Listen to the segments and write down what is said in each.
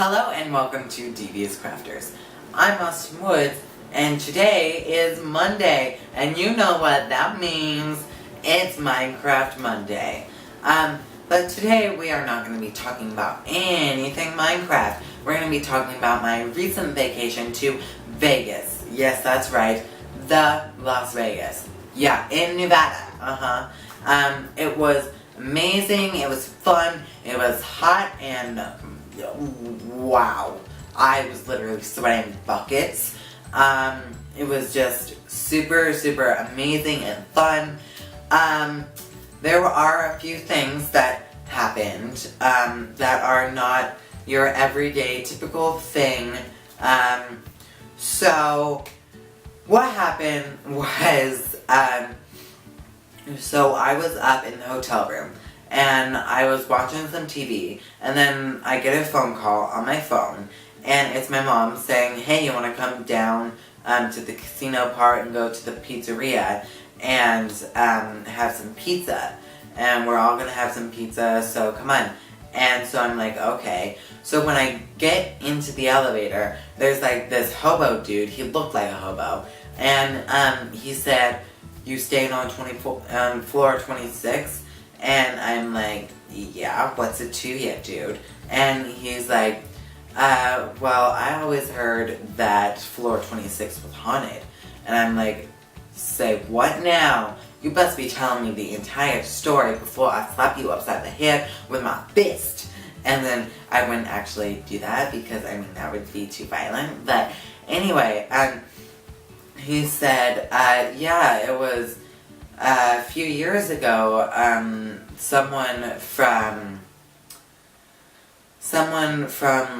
Hello and welcome to Devious Crafters. I'm Austin Woods, and today is Monday, and you know what that means. It's Minecraft Monday. But today we are not going to be talking about anything Minecraft. We're going to be talking about my recent vacation to Vegas. Yes, that's right. The Las Vegas. Yeah, in Nevada. It was amazing, it was fun, it was hot, and wow. I was literally sweating buckets. It was just super amazing and fun. There are a few things that happened that are not your everyday typical thing. So what happened was, so I was up in the hotel room and I was watching some TV, and then I get a phone call on my phone, and it's my mom saying, hey, you want to come down to the casino part and go to the pizzeria and have some pizza, and we're all gonna have some pizza, so come on. And so I'm like, okay. So when I get into the elevator, there's like this hobo dude. He looked like a hobo, and he said, you staying on floor 26? And I'm like, yeah, what's it to you, dude? And he's like, well, I always heard that floor 26 was haunted. And I'm like, say what now? You must be telling me the entire story before I slap you upside the head with my fist. And then I wouldn't actually do that because, I mean, that would be too violent. But anyway, he said, yeah, it was a few years ago, someone from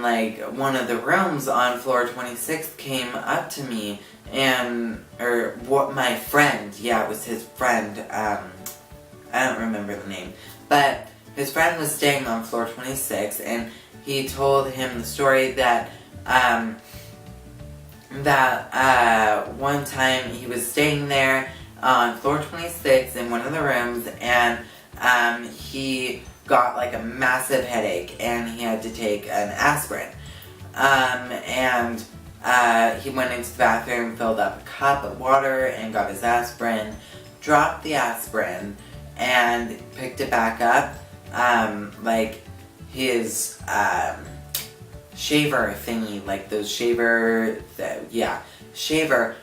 like one of the rooms on floor 26 came up to me my friend, yeah, it was his friend, I don't remember the name, but his friend was staying on floor 26, and he told him the story that, one time he was staying there on floor 26 in one of the rooms, and he got like a massive headache and he had to take an aspirin. He went into the bathroom, filled up a cup of water and got his aspirin, dropped the aspirin, and picked it back up. Like his shaver thingy, like those shaver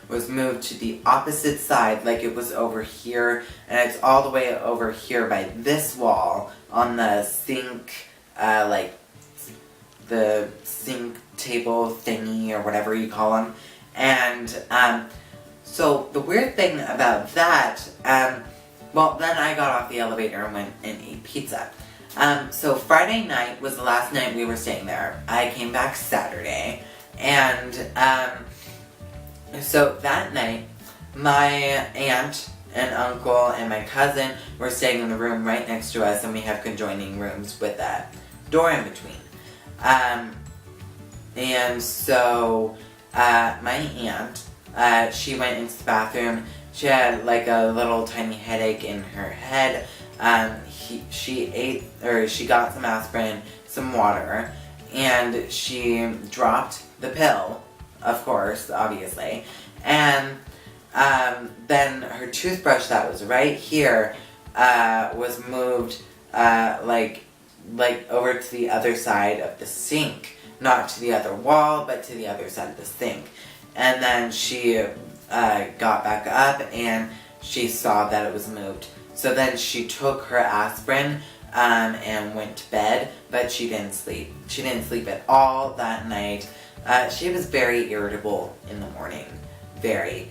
was moved to the opposite side, like it was over here, and it's all the way over here by this wall on the sink, like the sink table thingy or whatever you call them. And so the weird thing about that, well, then I got off the elevator and went and ate pizza. So Friday night was the last night we were staying there. I came back Saturday, and so that night, my aunt and uncle and my cousin were staying in the room right next to us, and we have conjoining rooms with a door in between. And so, my aunt, she went into the bathroom. She had like a little tiny headache in her head. She got some aspirin, some water, and she dropped the pill. Of course, obviously. And then her toothbrush that was right here was moved like over to the other side of the sink. Not to the other wall, but to the other side of the sink. And then she got back up and she saw that it was moved. So then she took her aspirin and went to bed, but she didn't sleep. She didn't sleep at all that night. She was very irritable in the morning. Very.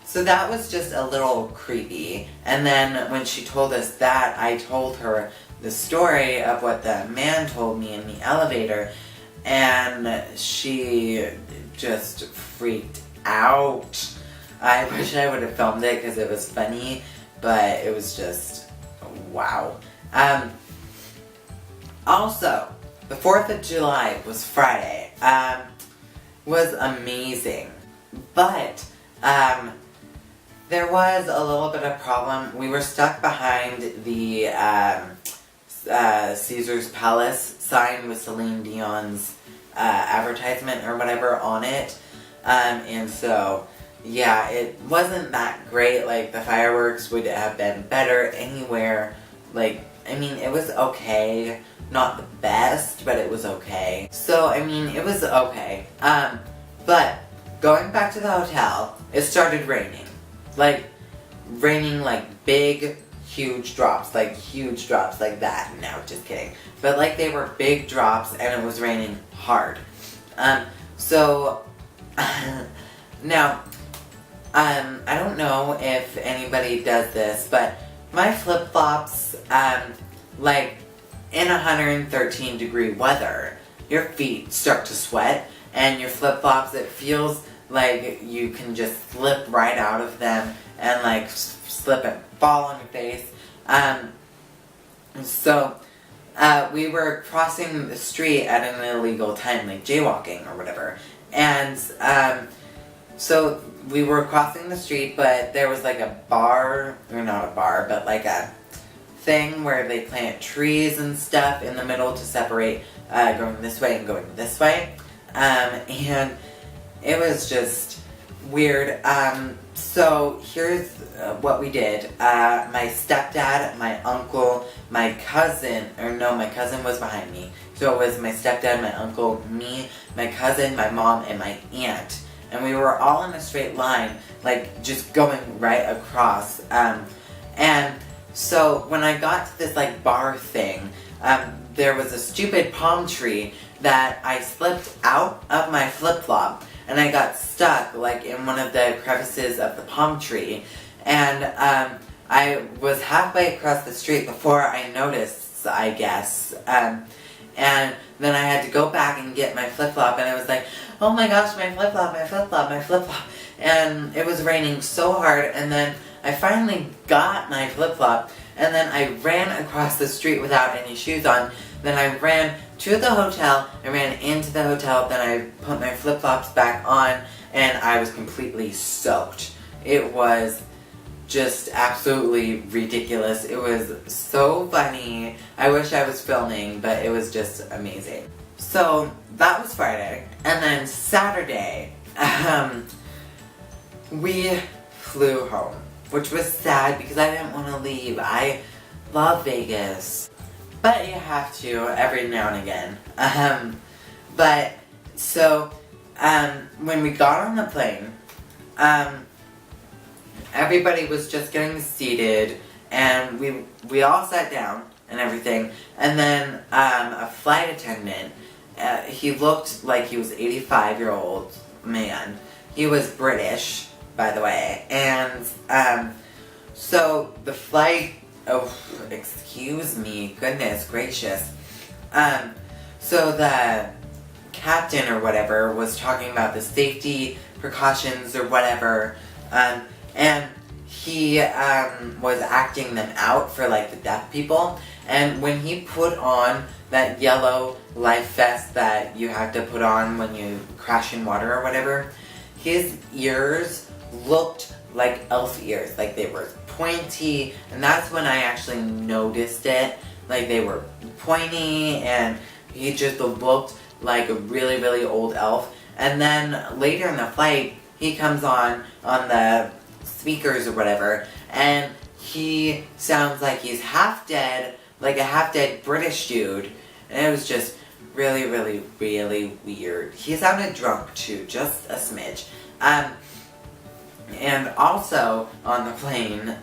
So that was just a little creepy. And then when she told us that, I told her the story of what the man told me in the elevator, and she just freaked out. I wish I would have filmed it because it was funny, but it was just, wow. Also, the 4th of July was Friday. Was amazing. But, there was a little bit of problem. We were stuck behind the Caesar's Palace sign with Celine Dion's advertisement or whatever on it. And so, yeah, it wasn't that great. Like, the fireworks would have been better anywhere. Like, I mean, it was okay. Not the best, but it was okay. So, I mean, it was okay. But going back to the hotel, it started raining. Like, raining like big, huge drops. Like, huge drops like that. No, just kidding. But like, they were big drops and it was raining hard. So, now, I don't know if anybody does this, but my flip-flops, like, in 113 degree weather, your feet start to sweat, and your flip-flops, it feels like you can just slip right out of them, and like, slip and fall on your face. So, we were crossing the street at an illegal time, like jaywalking or whatever, and, so we were crossing the street, but there was like a bar, or not a bar, but like a thing where they plant trees and stuff in the middle to separate going this way and going this way. And it was just weird. So here's what we did. My stepdad, my uncle, my cousin, my cousin was behind me. So it was my stepdad, my uncle, me, my cousin, my mom, and my aunt. And we were all in a straight line, like, just going right across. And so when I got to this, like, bar thing, there was a stupid palm tree that I slipped out of my flip-flop, and I got stuck, like, in one of the crevices of the palm tree. And I was halfway across the street before I noticed, I guess. And then I had to go back and get my flip-flop, and I was like, oh my gosh, my flip-flop, my flip-flop, my flip-flop. And it was raining so hard, and then I finally got my flip-flop, and then I ran across the street without any shoes on. Then I ran to the hotel, I ran into the hotel, then I put my flip-flops back on, and I was completely soaked. It was just absolutely ridiculous. It was so funny. I wish I was filming, but it was just amazing. So, that was Friday. And then Saturday, we flew home, which was sad because I didn't want to leave. I love Vegas. But you have to every now and again. When we got on the plane, everybody was just getting seated, and we all sat down and everything, and then a flight attendant, he looked like he was 85-year-old man. He was British, by the way, and so the flight, oh, excuse me, goodness gracious, so the captain or whatever was talking about the safety precautions or whatever, and he was acting them out for like the deaf people. And when he put on that yellow life vest that you have to put on when you crash in water or whatever, his ears looked like elf ears, like they were pointy, and that's when I actually noticed it. Like, they were pointy, and he just looked like a really, really old elf. And then later in the flight, he comes on the speakers or whatever, and he sounds like he's half dead, like a half dead British dude, and it was just really, really, really weird. He sounded drunk too, just a smidge. And also on the plane,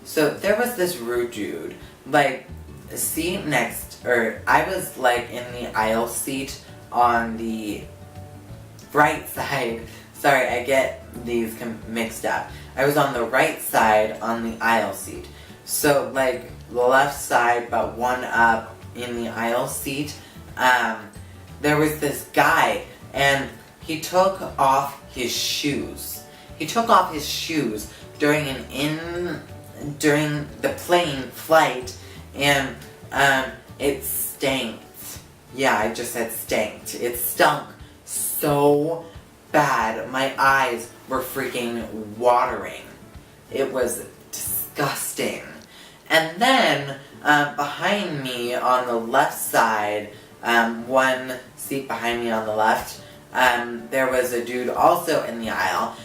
so there was this rude dude, like, seat next, or I was like in the aisle seat on the right side. Sorry, I get these mixed up. I was on the right side on the aisle seat. So, like, the left side, but one up in the aisle seat, there was this guy, and he took off his shoes. He took off his shoes during the plane flight, and it stank. Yeah, I just said stanked. It stunk so bad. My eyes were freaking watering. It was disgusting. And then Behind me on the left side, one seat behind me on the left, there was a dude also in the aisle.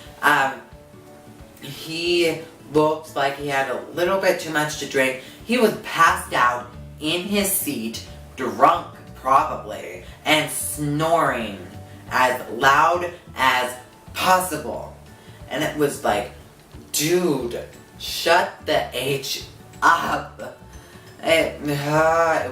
He looked like he had a little bit too much to drink. He was passed out in his seat, drunk probably, and snoring as loud as possible. And it was like, dude, shut the H up. It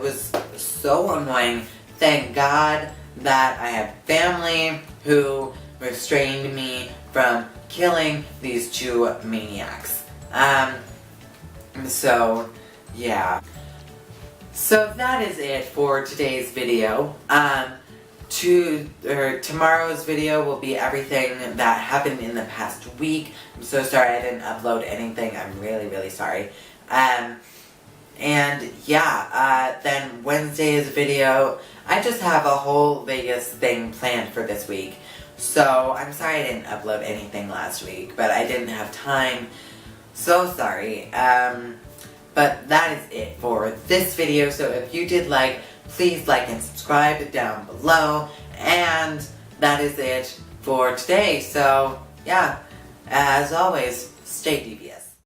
was so annoying. Thank God that I have family who restrained me from killing these two maniacs. So, yeah. So that is it for today's video. Tomorrow's video will be everything that happened in the past week. I'm so sorry I didn't upload anything. I'm really, really sorry. And yeah, then Wednesday's video, I just have a whole Vegas thing planned for this week. So I'm sorry I didn't upload anything last week, but I didn't have time. So sorry. But that is it for this video. So if you did like, please like and subscribe down below. And that is it for today. So yeah, as always, stay devious.